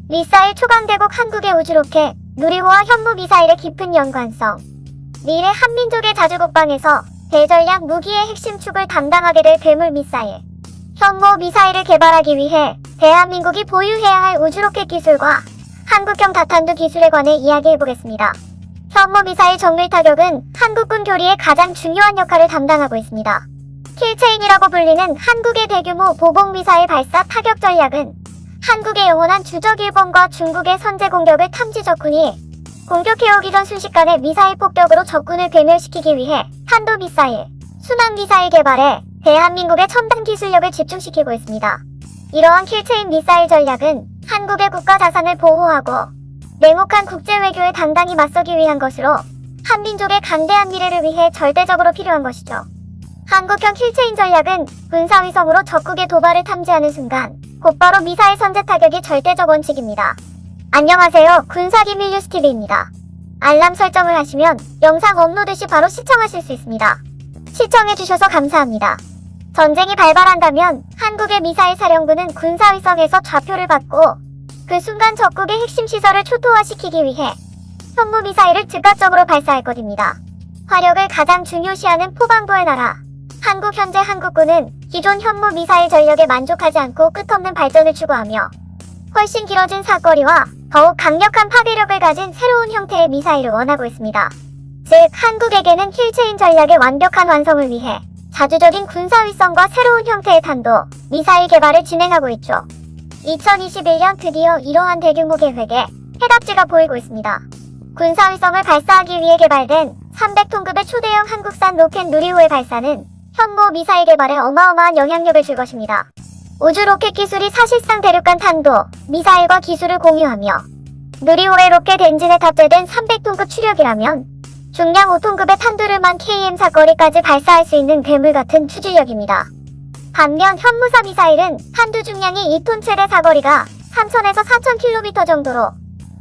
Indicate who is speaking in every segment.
Speaker 1: 미사일 초강대국 한국의 우주로켓, 누리호와 현무 미사일의 깊은 연관성. 미래 한민족의 자주국방에서 대전략 무기의 핵심 축을 담당하게 될 괴물 미사일. 현무 미사일을 개발하기 위해 대한민국이 보유해야 할 우주로켓 기술과 한국형 다탄두 기술에 관해 이야기해보겠습니다. 현무 미사일 정밀 타격은 한국군 교리의 가장 중요한 역할을 담당하고 있습니다. 킬체인이라고 불리는 한국의 대규모 보복 미사일 발사 타격 전략은 한국의 영원한 주적 일본과 중국의 선제 공격을 탐지 적군이 공격해오기 전 순식간에 미사일 폭격으로 적군을 괴멸시키기 위해 탄도미사일, 순항미사일 개발에 대한민국의 첨단 기술력을 집중시키고 있습니다. 이러한 킬체인 미사일 전략은 한국의 국가 자산을 보호하고 냉혹한 국제 외교에 당당히 맞서기 위한 것으로 한민족의 강대한 미래를 위해 절대적으로 필요한 것이죠. 한국형 킬체인 전략은 군사위성으로 적국의 도발을 탐지하는 순간 곧바로 미사일 선제 타격이 절대적 원칙입니다. 안녕하세요. 군사기밀 뉴스TV입니다. 알람 설정을 하시면 영상 업로드 시 바로 시청하실 수 있습니다. 시청해주셔서 감사합니다. 전쟁이 발발한다면 한국의 미사일 사령부는 군사위성에서 좌표를 받고 그 순간 적국의 핵심 시설을 초토화시키기 위해 현무 미사일을 즉각적으로 발사할 것입니다. 화력을 가장 중요시하는 포방부의 나라 한국. 현재 한국군은 기존 현무 미사일 전력에 만족하지 않고 끝없는 발전을 추구하며 훨씬 길어진 사거리와 더욱 강력한 파괴력을 가진 새로운 형태의 미사일을 원하고 있습니다. 즉, 한국에게는 킬체인 전략의 완벽한 완성을 위해 자주적인 군사위성과 새로운 형태의 탄도 미사일 개발을 진행하고 있죠. 2021년 드디어 이러한 대규모 계획에 해답지가 보이고 있습니다. 군사위성을 발사하기 위해 개발된 300톤급의 초대형 한국산 로켓 누리호의 발사는 현무 미사일 개발에 어마어마한 영향력을 줄 것입니다. 우주 로켓 기술이 사실상 대륙간 탄도 미사일과 기술을 공유하며 누리호의 로켓 엔진에 탑재된 300톤급 추력이라면 중량 5톤급의 탄두를 1000km 사거리까지 발사할 수 있는 괴물 같은 추진력입니다. 반면 현무사 미사일은 탄두 중량이 2톤, 최대 사거리가 3000에서 4000km 정도로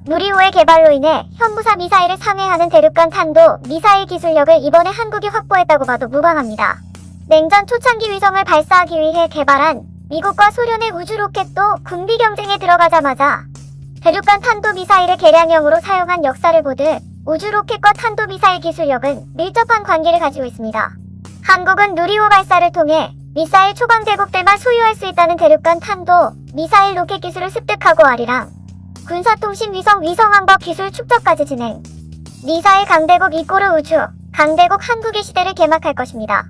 Speaker 1: 누리호의 개발로 인해 현무사 미사일을 상회하는 대륙간 탄도 미사일 기술력을 이번에 한국이 확보했다고 봐도 무방합니다. 냉전 초창기 위성을 발사하기 위해 개발한 미국과 소련의 우주 로켓도 군비 경쟁에 들어가자마자 대륙간 탄도 미사일을 개량형으로 사용한 역사를 보듯 우주 로켓과 탄도 미사일 기술력은 밀접한 관계를 가지고 있습니다. 한국은 누리호 발사를 통해 미사일 초강대국들만 소유할 수 있다는 대륙간 탄도 미사일 로켓 기술을 습득하고 아리랑 군사통신 위성항법 기술 축적까지 진행. 미사일 강대국 이꼬르 우주 강대국 한국의 시대를 개막할 것입니다.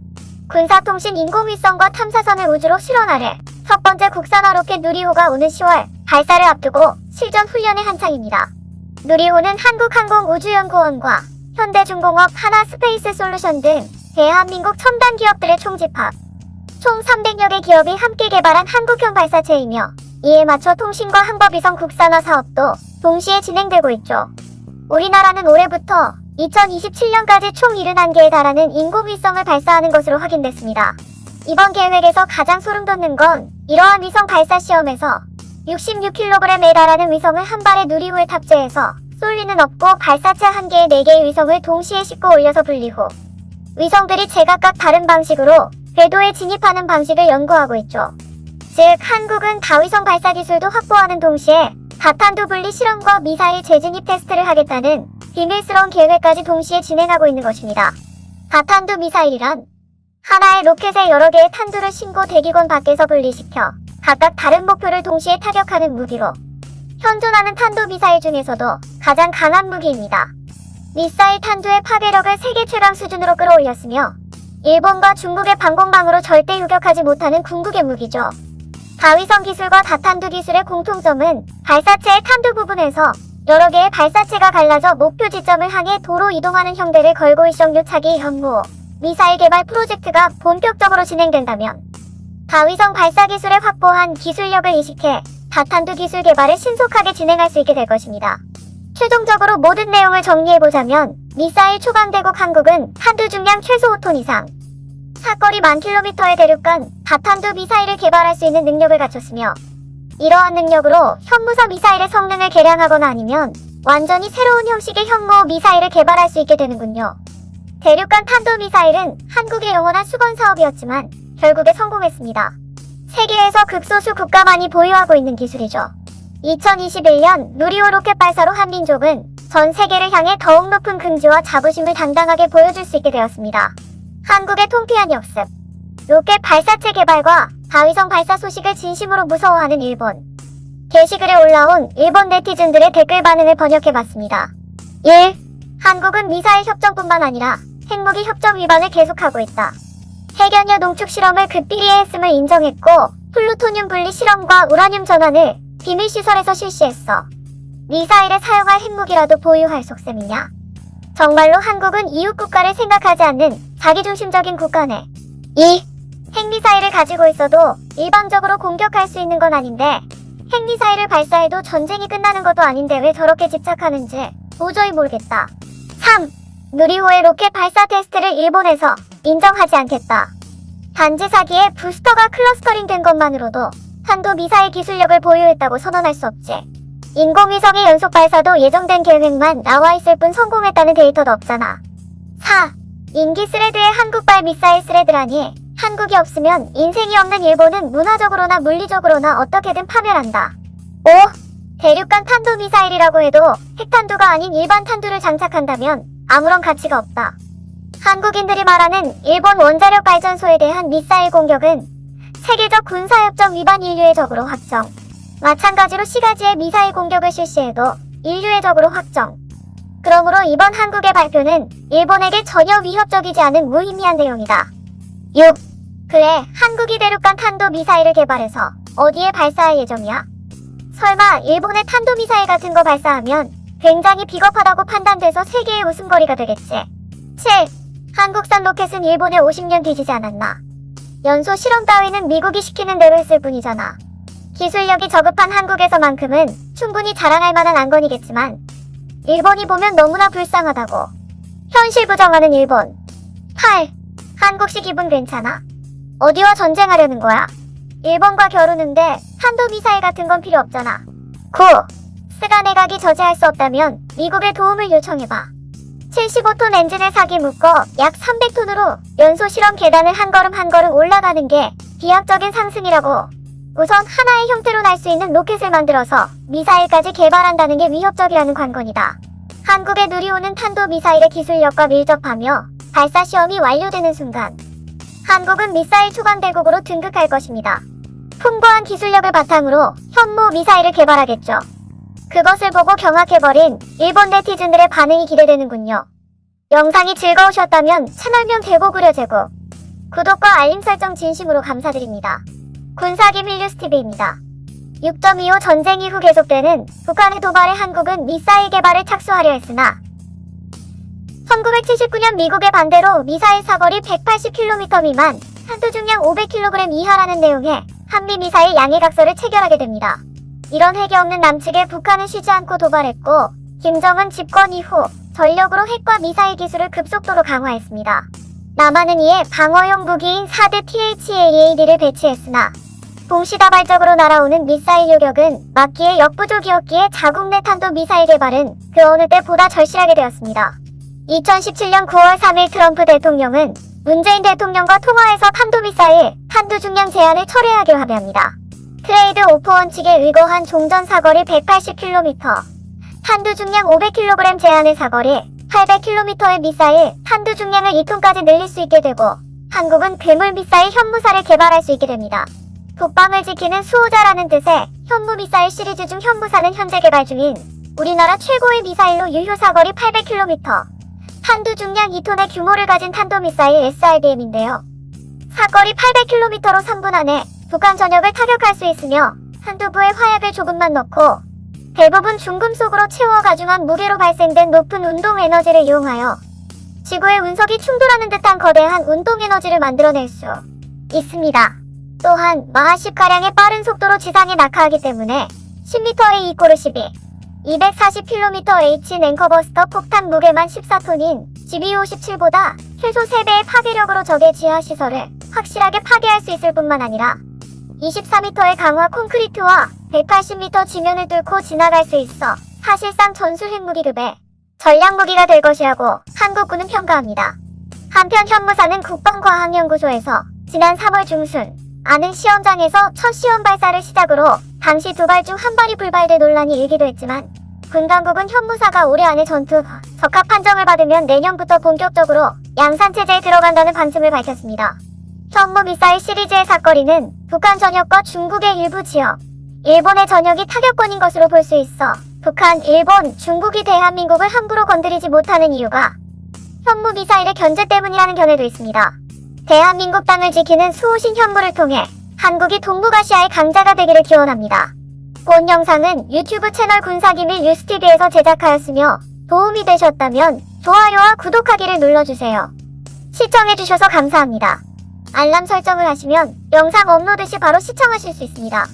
Speaker 1: 군사통신 인공위성과 탐사선을 우주로 실어나래 첫 번째 국산화 로켓 누리호가 오는 10월 발사를 앞두고 실전 훈련에 한창입니다. 누리호는 한국항공우주연구원과 현대중공업, 하나스페이스 솔루션 등 대한민국 첨단 기업들의 총집합, 총 300여 개 기업이 함께 개발한 한국형 발사체이며 이에 맞춰 통신과 항법위성 국산화 사업도 동시에 진행되고 있죠. 우리나라는 올해부터 2027년까지 총 71개에 달하는 인공위성을 발사하는 것으로 확인됐습니다. 이번 계획에서 가장 소름돋는 건 이러한 위성 발사 시험에서 66kg에 달하는 위성을 한 발의 누리호에 탑재해서 쏠 리는 없고 발사체 한 개에 4개의 위성을 동시에 싣고 올려서 분리 후 위성들이 제각각 다른 방식으로 궤도에 진입하는 방식을 연구하고 있죠. 즉, 한국은 다위성 발사 기술도 확보하는 동시에 다탄두 분리 실험과 미사일 재진입 테스트를 하겠다는 비밀스러운 계획까지 동시에 진행하고 있는 것입니다. 다탄두 미사일이란 하나의 로켓에 여러 개의 탄두를 신고 대기권 밖에서 분리시켜 각각 다른 목표를 동시에 타격하는 무기로 현존하는 탄도 미사일 중에서도 가장 강한 무기입니다. 미사일 탄두의 파괴력을 세계 최강 수준으로 끌어올렸으며 일본과 중국의 방공망으로 절대 유격하지 못하는 궁극의 무기죠. 다위성 기술과 다탄두 기술의 공통점은 발사체의 탄두 부분에서 여러 개의 발사체가 갈라져 목표 지점을 향해 도로 이동하는 형태를 걸고 일정 요차기 현무 미사일 개발 프로젝트가 본격적으로 진행된다면 다위성 발사 기술에 확보한 기술력을 이식해 다탄두 기술 개발을 신속하게 진행할 수 있게 될 것입니다. 최종적으로 모든 내용을 정리해보자면 미사일 초강대국 한국은 탄두 중량 최소 5톤 이상, 사거리 10,000km의 대륙간 다탄두 미사일을 개발할 수 있는 능력을 갖췄으며 이러한 능력으로 현무사 미사일의 성능을 개량하거나 아니면 완전히 새로운 형식의 현무 미사일을 개발할 수 있게 되는군요. 대륙간 탄도 미사일은 한국의 영원한 수건 사업이었지만 결국에 성공했습니다. 세계에서 극소수 국가만이 보유하고 있는 기술이죠. 2021년 누리호 로켓 발사로 한민족은 전 세계를 향해 더욱 높은 긍지와 자부심을 당당하게 보여줄 수 있게 되었습니다. 한국의 통쾌한 역습. 로켓 발사체 개발과 다위성 발사 소식을 진심으로 무서워하는 일본. 게시글에 올라온 일본 네티즌들의 댓글 반응을 번역해봤습니다. 1. 한국은 미사일 협정뿐만 아니라 핵무기 협정 위반을 계속하고 있다. 핵연료 농축 실험을 극비리에 했음을 인정했고 플루토늄 분리 실험과 우라늄 전환을 비밀시설에서 실시했어. 미사일에 사용할 핵무기라도 보유할 속셈이냐? 정말로 한국은 이웃 국가를 생각하지 않는 자기중심적인 국가네. 2. 핵미사일을 가지고 있어도 일방적으로 공격할 수 있는 건 아닌데 핵미사일을 발사해도 전쟁이 끝나는 것도 아닌데 왜 저렇게 집착하는지 도저히 모르겠다. 3. 누리호의 로켓 발사 테스트를 일본에서 인정하지 않겠다. 단지 사기에 부스터가 클러스터링 된 것만으로도 탄도미사일 기술력을 보유했다고 선언할 수 없지. 인공위성의 연속 발사도 예정된 계획만 나와 있을 뿐 성공했다는 데이터도 없잖아. 4. 인기 스레드의 한국발 미사일 스레드라니 한국이 없으면 인생이 없는 일본은 문화적으로나 물리적으로나 어떻게든 파멸한다. 5. 대륙간 탄도미사일이라고 해도 핵탄두가 아닌 일반 탄두를 장착한다면 아무런 가치가 없다. 한국인들이 말하는 일본 원자력 발전소에 대한 미사일 공격은 세계적 군사협정 위반 인류의 적으로 확정. 마찬가지로 시가지에 미사일 공격을 실시해도 인류의 적으로 확정. 그러므로 이번 한국의 발표는 일본에게 전혀 위협적이지 않은 무의미한 내용이다. 6. 그래, 한국이 대륙간 탄도미사일을 개발해서 어디에 발사할 예정이야? 설마 일본의 탄도미사일 같은 거 발사하면 굉장히 비겁하다고 판단돼서 세계의 웃음거리가 되겠지. 7. 한국산 로켓은 일본에 50년 뒤지지 않았나? 연소 실험 따위는 미국이 시키는 대로 했을 뿐이잖아. 기술력이 저급한 한국에서만큼은 충분히 자랑할 만한 안건이겠지만 일본이 보면 너무나 불쌍하다고. 현실 부정하는 일본. 8. 한국식 기분 괜찮아? 어디와 전쟁하려는 거야? 일본과 겨루는데 탄도미사일 같은 건 필요 없잖아. 9. 스가 내각이 저지할 수 없다면 미국의 도움을 요청해봐. 75톤 엔진을 사기 묶어 약 300톤으로 연소 실험 계단을 한 걸음 한 걸음 올라가는 게 비약적인 상승이라고. 우선 하나의 형태로 날 수 있는 로켓을 만들어서 미사일까지 개발한다는 게 위협적이라는 관건이다. 한국의 누리호는 탄도미사일의 기술력과 밀접하며 발사 시험이 완료되는 순간 한국은 미사일 초강대국으로 등극할 것입니다. 풍부한 기술력을 바탕으로 현무 미사일을 개발하겠죠. 그것을 보고 경악해버린 일본 네티즌들의 반응이 기대되는군요. 영상이 즐거우셨다면 채널명 대고구려 제고, 구독과 알림 설정 진심으로 감사드립니다. 군사기 밀뉴스TV입니다. 6.25 전쟁 이후 계속되는 북한의 도발에 한국은 미사일 개발에 착수하려 했으나 1979년 미국의 반대로 미사일 사거리 180km 미만, 탄두 중량 500kg 이하라는 내용의 한미 미사일 양해각서를 체결하게 됩니다. 이런 핵이 없는 남측에 북한은 쉬지 않고 도발했고 김정은 집권 이후 전력으로 핵과 미사일 기술을 급속도로 강화했습니다. 남한은 이에 방어용 무기인 사드 THAAD를 배치했으나 동시다발적으로 날아오는 미사일 요격은 막기에 역부족이었기에 자국 내 탄도 미사일 개발은 그 어느 때보다 절실하게 되었습니다. 2017년 9월 3일 트럼프 대통령은 문재인 대통령과 통화해서 탄도미사일, 탄두 중량 제한을 철회하기로 합의합니다. 트레이드 오프 원칙에 의거한 종전 사거리 180km, 탄두 중량 500kg 제한의 사거리 800km의 미사일, 탄두 중량을 2톤까지 늘릴 수 있게 되고 한국은 괴물 미사일 현무사를 개발할 수 있게 됩니다. 북방을 지키는 수호자라는 뜻의 현무 미사일 시리즈 중 현무사는 현재 개발 중인 우리나라 최고의 미사일로 유효 사거리 800km, 탄두 중량 2톤의 규모를 가진 탄도미사일 SRBM인데요. 사거리 800km로 3분 안에 북한 전역을 타격할 수 있으며 한두 부의 화약을 조금만 넣고 대부분 중금속으로 채워 가중한 무게로 발생된 높은 운동 에너지를 이용하여 지구의 운석이 충돌하는 듯한 거대한 운동 에너지를 만들어낼 수 있습니다. 또한 마하 10가량의 빠른 속도로 지상에 낙하하기 때문에 10m의 이꼬르 12, 240km H 랭커버스터 폭탄 무게만 14톤인 GBU-57보다 최소 3배의 파괴력으로 적의 지하시설을 확실하게 파괴할 수 있을 뿐만 아니라 24m의 강화 콘크리트와 180m 지면을 뚫고 지나갈 수 있어 사실상 전술 핵무기급의 전략무기가 될 것이라고 한국군은 평가합니다. 한편 현무사는 국방과학연구소에서 지난 3월 중순 아는 시험장에서 첫 시험 발사를 시작으로 당시 두 발 중 한 발이 불발돼 논란이 일기도 했지만 군 당국은 현무사가 올해 안에 전투 적합 판정을 받으면 내년부터 본격적으로 양산체제에 들어간다는 방침을 밝혔습니다. 현무 미사일 시리즈의 사거리는 북한 전역과 중국의 일부 지역, 일본의 전역이 타격권인 것으로 볼 수 있어 북한, 일본, 중국이 대한민국을 함부로 건드리지 못하는 이유가 현무 미사일의 견제 때문이라는 견해도 있습니다. 대한민국 땅을 지키는 수호신 현무를 통해 한국이 동북아시아의 강자가 되기를 기원합니다. 본 영상은 유튜브 채널 군사기밀 뉴스TV에서 제작하였으며 도움이 되셨다면 좋아요와 구독하기를 눌러주세요. 시청해주셔서 감사합니다. 알람 설정을 하시면 영상 업로드 시 바로 시청하실 수 있습니다.